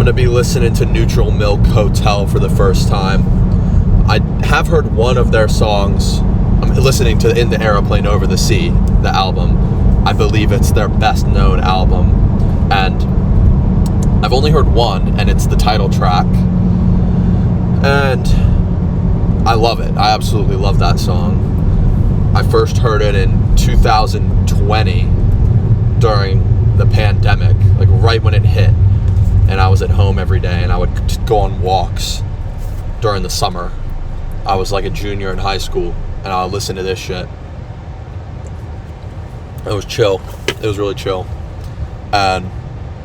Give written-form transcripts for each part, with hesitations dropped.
to be listening to Neutral Milk Hotel for the first time. I have heard one of their songs. I'm listening to In the Aeroplane Over the Sea, the album. I believe it's their best known album. And I've only heard one, and it's the title track. And I love it. I absolutely love that song. I first heard it in 2020 during the pandemic, like right when it hit. And I was at home every day, and I would go on walks during the summer. I was like a junior in high school, and I would listen to this shit. It was chill. It was really chill. And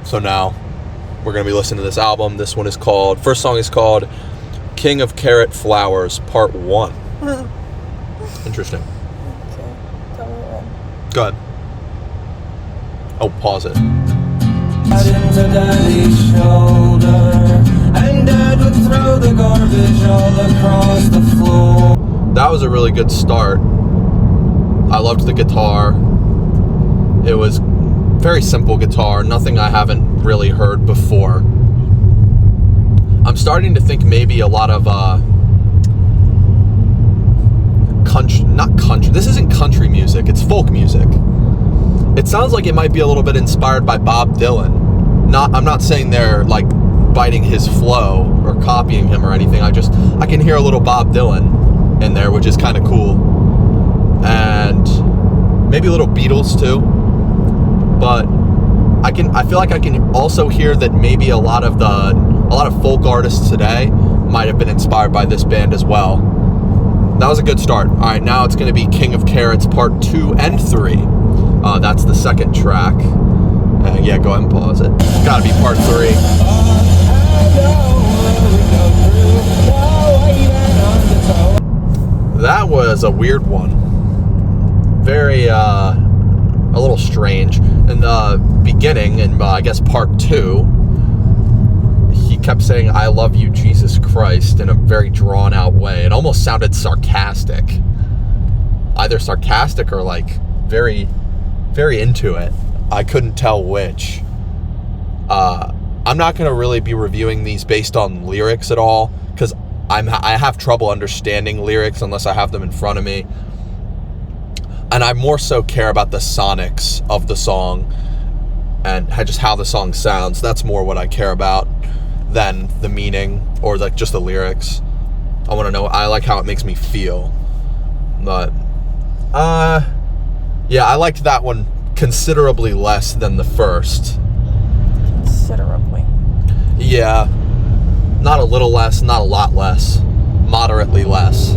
so now we're going to be listening to this album. This one is called, first song is called King of Carrot Flowers, Part 1. Interesting. Okay, tell me when. Go ahead. Oh, pause it. Into Daddy's shoulder, and Dad would throw the garbage all across the floor. That was a really good start. I loved the guitar. It was very simple guitar, nothing I haven't really heard before. I'm starting to think maybe a lot of not country. This isn't country music, it's folk music. It sounds like it might be a little bit inspired by Bob Dylan. I'm not saying they're like biting his flow or copying him or anything. I can hear a little Bob Dylan in there, which is kind of cool. And maybe a little Beatles too. But I feel like I can also hear that maybe a lot of folk artists today might have been inspired by this band as well. That was a good start. All right, now it's going to be King of Carrots Part 2 and 3. That's the second track. Yeah, go ahead and pause it. It's got to be Part 3. That was a weird one. Very, a little strange. In the beginning, in I guess Part 2, he kept saying, "I love you, Jesus Christ," in a very drawn-out way. It almost sounded sarcastic. Either sarcastic or, like, very, very into it. I couldn't tell which. I'm not going to really be reviewing these based on lyrics at all, because I have trouble understanding lyrics unless I have them in front of me. And I more so care about the sonics of the song and just how the song sounds. That's more what I care about than the meaning or like just the lyrics. I want to know. I like how it makes me feel. But yeah, I liked that one considerably less than the first. Considerably. Yeah, not a little less, not a lot less, moderately less.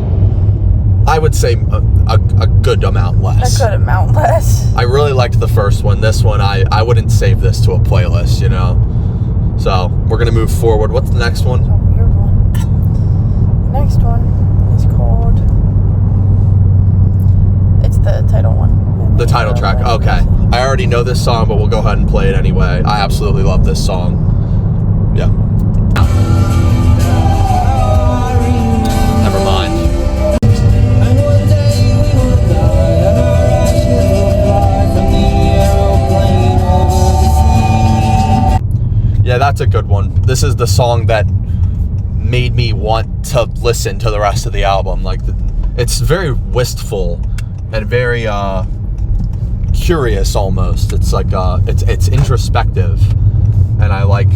I would say a good amount less. A good amount less. I really liked the first one. This one, I wouldn't save this to a playlist, you know? So, we're going to move forward. What's the next one? It's a weird one. The next one is called... It's the title one. The title track. Okay. I already know this song, but we'll go ahead and play it anyway. I absolutely love this song. Yeah. Never mind. Yeah, that's a good one. This is the song that made me want to listen to the rest of the album. Like, it's very wistful and very curious almost. It's like it's introspective, and I like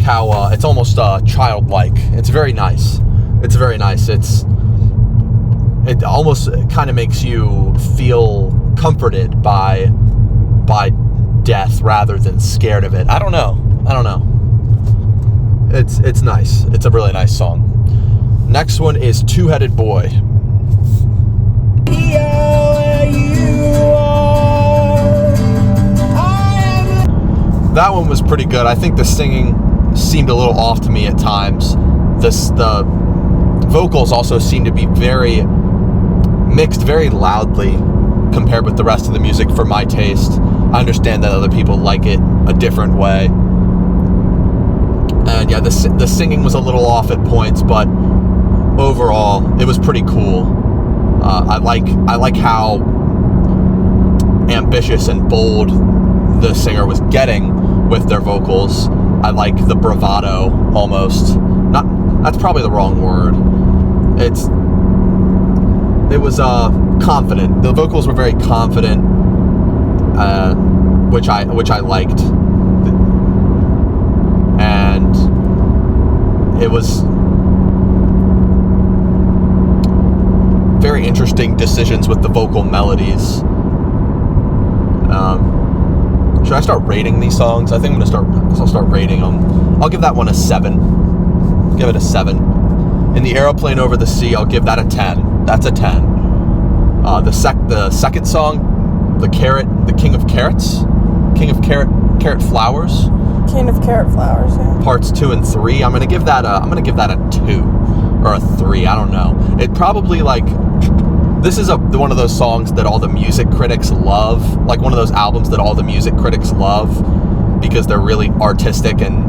how it's almost childlike. It's very nice. It's very nice. It almost kind of makes you feel comforted by death rather than scared of it. I don't know. It's nice. It's a really nice song. Next one is Two-Headed Boy. That one was pretty good. I think the singing seemed a little off to me at times. The vocals also seemed to be very mixed very loudly compared with the rest of the music for my taste. I understand that other people like it a different way. And yeah, the singing was a little off at points, but overall, it was pretty cool. I like how ambitious and bold the singer was getting with their vocals, I like the bravado almost. That's probably the wrong word. It was confident. The vocals were very confident, which I liked, and it was very interesting decisions with the vocal melodies. Should I start rating these songs? I think I'll start rating them. I'll give that one a 7. Give it a 7. In the Aeroplane Over the Sea, I'll give that a 10. That's a 10. The second song, the King of Carrots, Carrot Flowers. King of Carrot Flowers, yeah. Parts 2 and 3. I'm gonna give that a 2 or a 3. I don't know. It probably this is one of those songs that all the music critics love. Like one of those albums that all the music critics love because they're really artistic and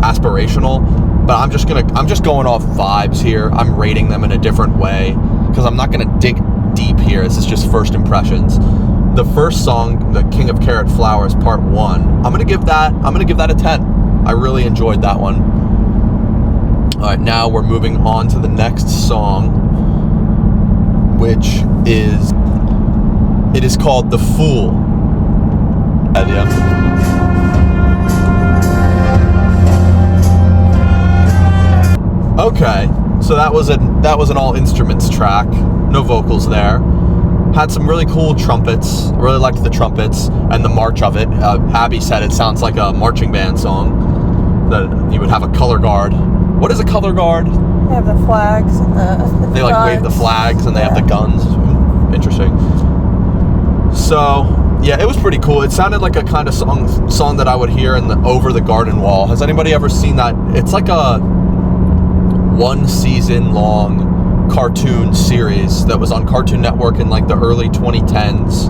aspirational. But I'm just going off vibes here. I'm rating them in a different way because I'm not gonna dig deep here. This is just first impressions. The first song, the King of Carrot Flowers, Part 1, I'm gonna give that a 10. I really enjoyed that one. All right, now we're moving on to the next song, which is called "The Fool." Okay, so that was an all instruments track, no vocals there. Had some really cool trumpets. I really liked the trumpets and the march of it. Abby said it sounds like a marching band song, that you would have a color guard. What is a color guard? They have the flags and the They wave the flags and they have the guns. Interesting. So yeah, it was pretty cool. It sounded like a kind of song that I would hear in the Over the Garden Wall. Has anybody ever seen that? It's like a 1 season long cartoon series that was on Cartoon Network in the early 2010s,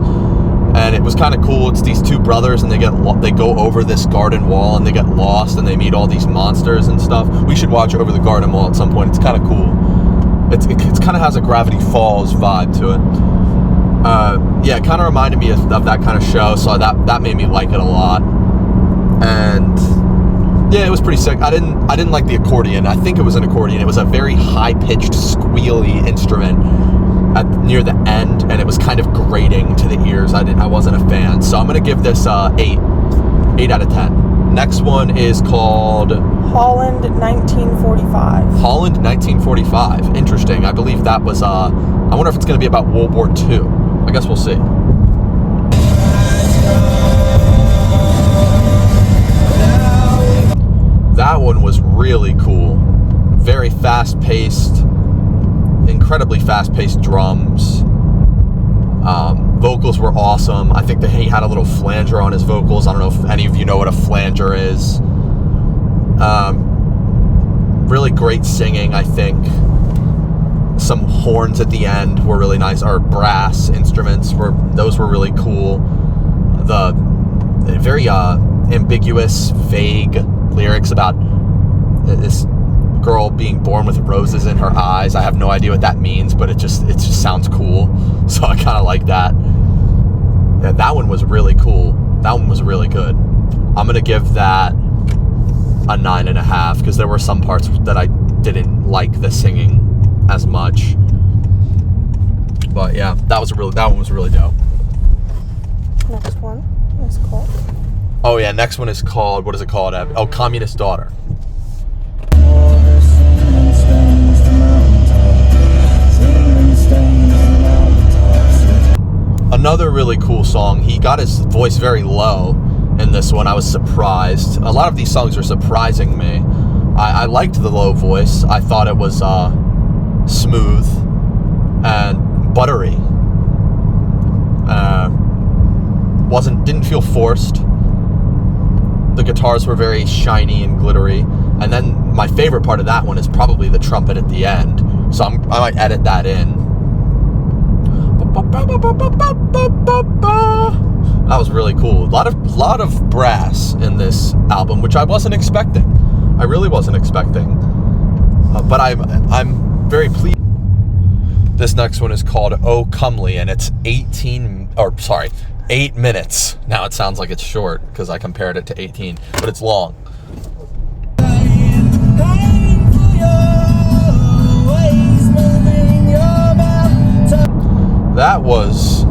and it was kind of cool. It's these two brothers and they go over this garden wall and they get lost and they meet all these monsters and stuff. We should watch Over the Garden Wall at some point. It's kind of cool. It kind of has a Gravity Falls vibe to it. Yeah, it kind of reminded me of that kind of show, so that made me like it a lot. And yeah, it was pretty sick. I didn't like the accordion. I think it was an accordion. It was a very high-pitched, squealy instrument near the end, and it was kind of grating to the ears. I wasn't a fan. So I'm gonna give this 8 out of 10. Next one is called Holland 1945. Holland 1945. Interesting. I believe that was I wonder if it's gonna be about World War II. I guess we'll see. That one was really cool. Very fast-paced, incredibly fast-paced drums. Vocals were awesome. I think that he had a little flanger on his vocals. I don't know if any of you know what a flanger is. Really great singing, I think. Some horns at the end were really nice. Or brass instruments were really cool. The very ambiguous, vague lyrics about this girl being born with roses in her eyes. I have no idea what that means, but it just sounds cool. So I kind of like that. Yeah, that one was really cool. That one was really good. I'm gonna give that a 9.5 because there were some parts that I didn't like the singing as much. But yeah, that one was really dope. Next one is called. Oh yeah, next one is called, what is it called, Abby? Oh, Communist Daughter. Another really cool song. He got his voice very low in this one. I was surprised. A lot of these songs are surprising me. I liked the low voice. I thought it was smooth and buttery. Didn't feel forced. The guitars were very shiny and glittery. And then my favorite part of that one is probably the trumpet at the end. So I might edit that in. That was really cool. A lot of brass in this album, which I wasn't expecting. I really wasn't expecting. But I'm very pleased. This next one is called "Oh Comely," and it's 8 minutes. Now it sounds like it's short because I compared it to 18, but it's long. That was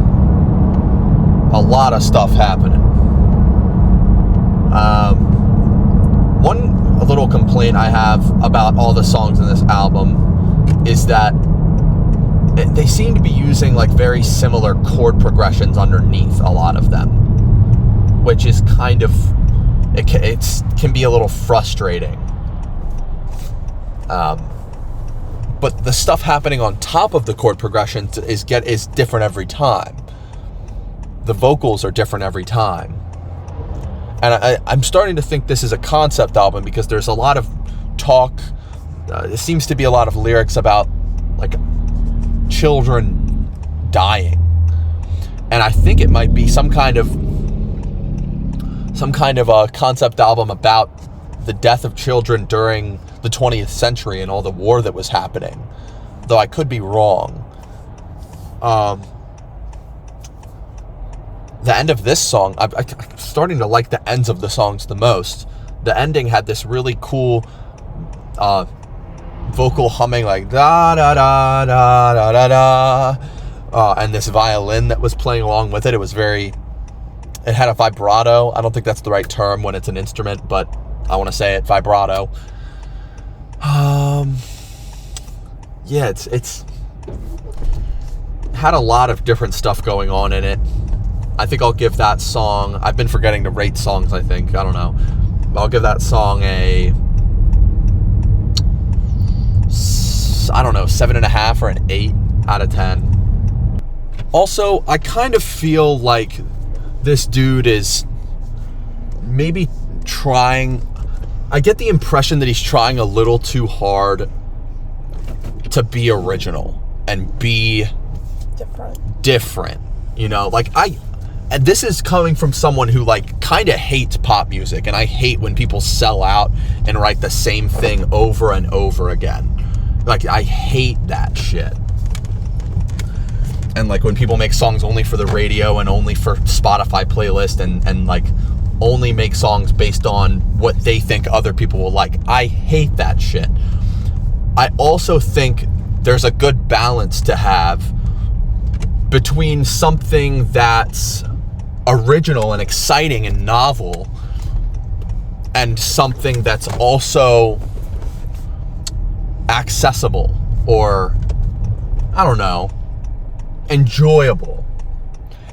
a lot of stuff happening. One little complaint I have about all the songs in this album is that they seem to be using like very similar chord progressions underneath a lot of them, which is kind of, it can be a little frustrating. But the stuff happening on top of the chord progressions is different every time. The vocals are different every time. And I'm starting to think this is a concept album because there's a lot of talk. There seems to be a lot of lyrics about like children dying. And I think it might be some kind of a concept album about the death of children during the 20th century and all the war that was happening. Though I could be wrong. The end of this song, I'm starting to like the ends of the songs the most. The ending had this really cool vocal humming, like da da da da da da da, and this violin that was playing along with it. It had a vibrato. I don't think that's the right term when it's an instrument, but I want to say it, vibrato. Yeah, it's had a lot of different stuff going on in it. I think I'll give that song, I've been forgetting to rate songs, I think. I don't know. I'll give that song a, I don't know, 7.5 or an 8 out of 10. Also, I kind of feel like this dude is maybe trying, I get the impression that he's trying a little too hard to be original and be different. You know, like and this is coming from someone who like kind of hates pop music, and I hate when people sell out and write the same thing over and over again. Like, I hate that shit. And like when people make songs only for the radio and only for Spotify playlist and like only make songs based on what they think other people will like. I hate that shit. I also think there's a good balance to have between something that's original and exciting and novel and something that's also accessible or, I don't know, enjoyable.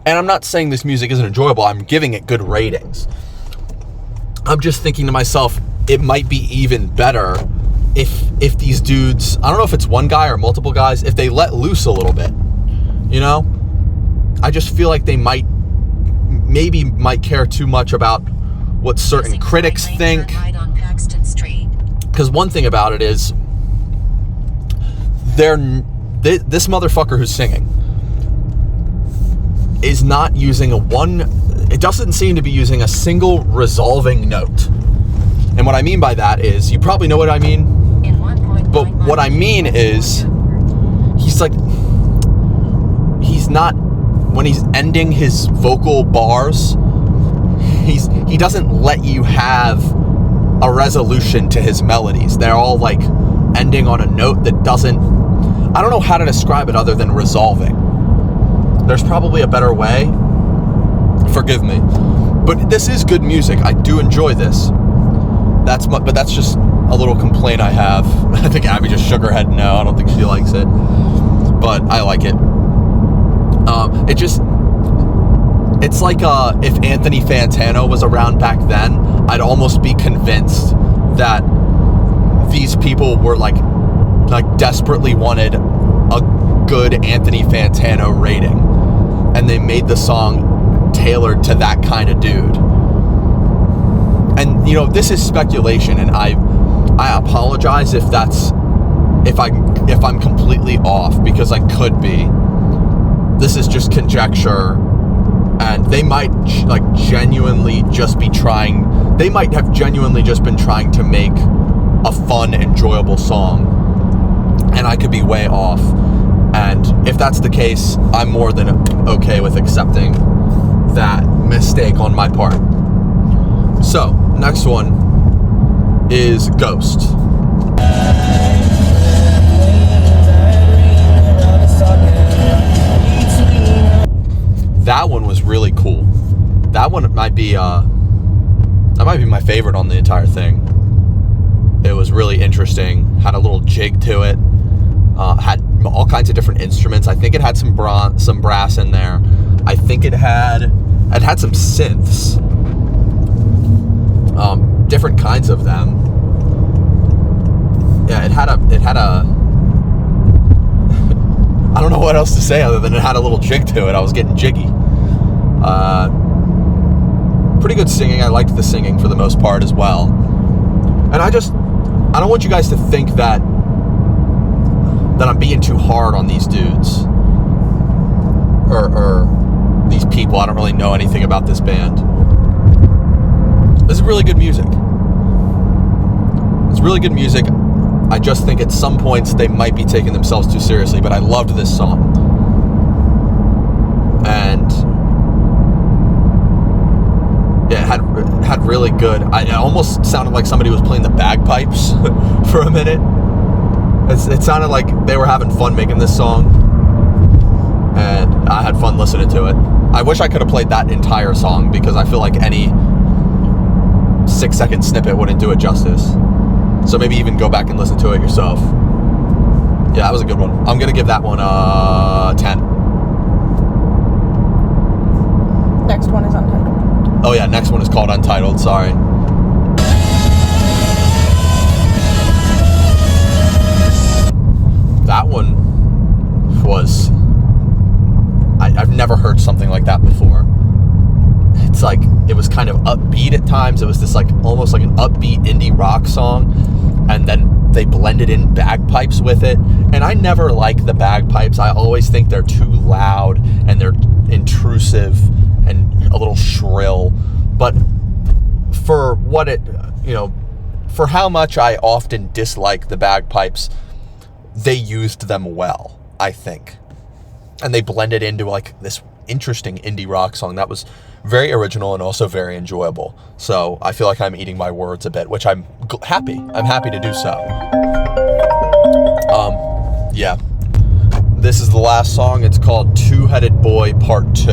And I'm not saying this music isn't enjoyable. I'm giving it good ratings. I'm just thinking to myself, it might be even better if these dudes, I don't know if it's one guy or multiple guys, if they let loose a little bit, you know? I just feel like they might care too much about what certain critics think. Because one thing about it is, this motherfucker who's singing is not using it doesn't seem to be using a single resolving note. And what I mean by that is, you probably know what I mean, but what I mean is, he's not, when he's ending his vocal bars, he doesn't let you have a resolution to his melodies. They're all like ending on a note that doesn't, I don't know how to describe it other than resolving. There's probably a better way. Forgive me. But this is good music. I do enjoy this. But that's just a little complaint I have. I think Abby just shook her head no. I don't think she likes it. But I like it. It's like if Anthony Fantano was around back then, I'd almost be convinced that these people were like desperately wanted a good Anthony Fantano rating, and they made the song tailored to that kind of dude. And you know, this is speculation, and I apologize if I'm completely off, because I could be. This is just conjecture, and they might genuinely just be trying. They might have genuinely just been trying to make a fun, enjoyable song, and I could be way off. And if that's the case, I'm more than okay with accepting that mistake on my part. So, next one is Ghost. That one was really cool. That one might be my favorite on the entire thing. It was really interesting. Had a little jig to it. Had all kinds of different instruments. I think it had some brass in there. I think it had some synths. Different kinds of them. Yeah, it had a I don't know what else to say other than it had a little jig to it. I was getting jiggy. Pretty good singing. I liked the singing for the most part as well. And I don't want you guys to think that I'm being too hard on these dudes or these people. I don't really know anything about this band. This is really good music. It's really good music. I just think at some points they might be taking themselves too seriously, but I loved this song. And yeah, it had really good. It almost sounded like somebody was playing the bagpipes for a minute. It sounded like they were having fun making this song, and I had fun listening to it. I wish I could have played that entire song because I feel like any 6-second snippet wouldn't do it justice. So maybe even go back and listen to it yourself. Yeah, that was a good one. I'm gonna give that one 10. Next one is Untitled. Oh yeah, next one is called Untitled, sorry. That one was... I've never heard something like that before. It's like, it was kind of upbeat at times. It was this like, almost like an upbeat indie rock song. And then they blended in bagpipes with it. And I never like the bagpipes. I always think they're too loud and they're intrusive and a little shrill. But for what it, for how much I often dislike the bagpipes, they used them well, I think. And they blended into like this interesting indie rock song that was very original and also very enjoyable. So I feel like I'm eating my words a bit, which I'm happy. I'm happy to do so. Yeah. This is the last song. It's called Two-Headed Boy Part 2.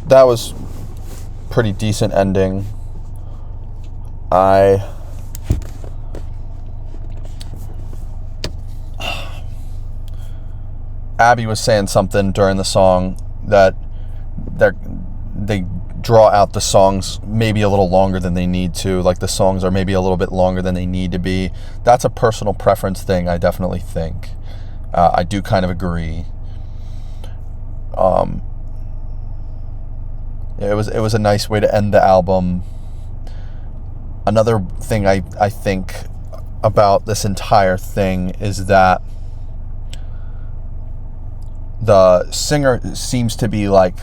That was pretty decent ending. Abby was saying something during the song that they draw out the songs maybe a little longer than they need to. Like the songs are maybe a little bit longer than they need to be. That's a personal preference thing, I definitely think. I do kind of agree. It was a nice way to end the album. Another thing I think about this entire thing is that the singer seems to be like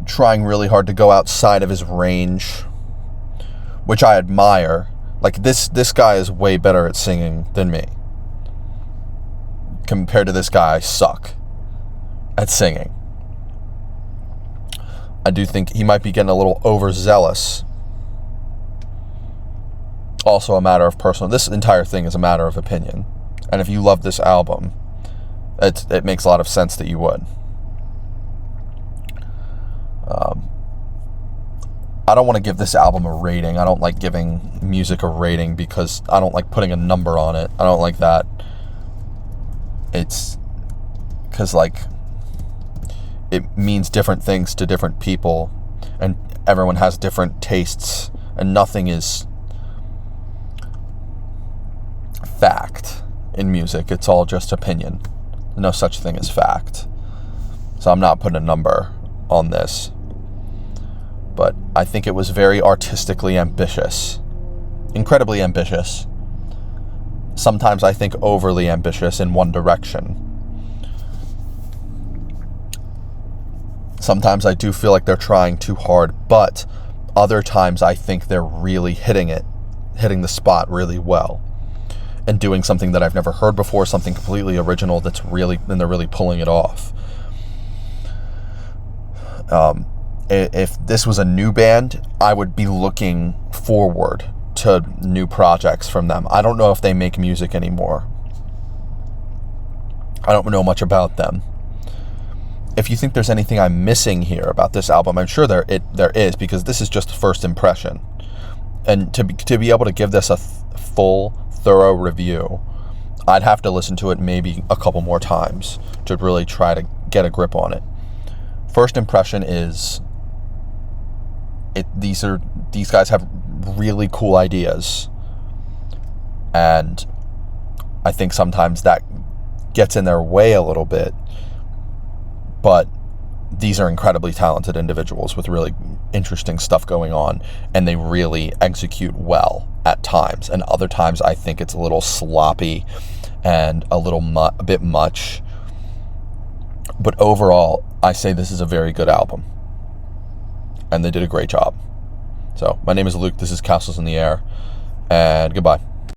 trying really hard to go outside of his range, which I admire. Like this guy is way better at singing than me. Compared to this guy, I suck at singing. I do think he might be getting a little overzealous. Also a matter of personal. This entire thing is a matter of opinion. And if you love this album, it makes a lot of sense that you would. I don't want to give this album a rating. I don't like giving music a rating because I don't like putting a number on it. I don't like that. It's because like it means different things to different people, and everyone has different tastes, and nothing is fact in music. It's all just opinion. No such thing as fact. So I'm not putting a number on this. But I think it was very artistically ambitious. Incredibly ambitious. Sometimes I think overly ambitious in one direction. Sometimes I do feel like they're trying too hard, but other times I think they're really hitting it hitting the spot really well and doing something that I've never heard before, something completely original and they're really pulling it off. If this was a new band, I would be looking forward to new projects from them. I don't know if they make music anymore. I don't know much about them. If you think there's anything I'm missing here about this album, I'm sure there is, because this is just the first impression. And to be able to give this a full, thorough review, I'd have to listen to it maybe a couple more times to really try to get a grip on it. First impression is these guys have really cool ideas, and I think sometimes that gets in their way a little bit, but these are incredibly talented individuals with really interesting stuff going on, and they really execute well at times, and other times I think it's a little sloppy and a bit much, but overall I say this is a very good album, and they did a great job. So my name is Luke, this is Castles in the Air, and goodbye.